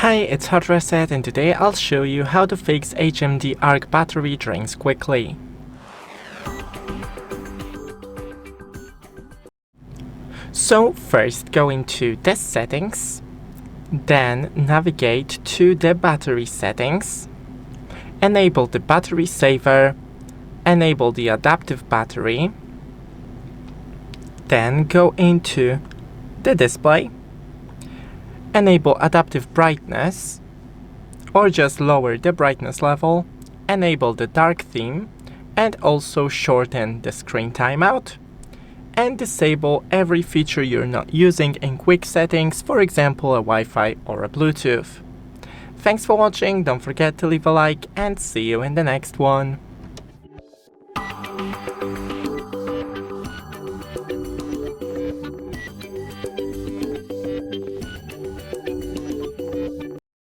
Hi, it's Hot Reset, and today I'll show you how to fix HMD Arc battery drains quickly. So first go into the settings, then navigate to the battery settings, enable the battery saver, enable the adaptive battery, then go into the display, enable adaptive brightness, or just lower the brightness level, enable the dark theme, and also shorten the screen timeout, and disable every feature you're not using in quick settings, for example a Wi-Fi or a Bluetooth. Thanks for watching, don't forget to leave a like, and see you in the next one.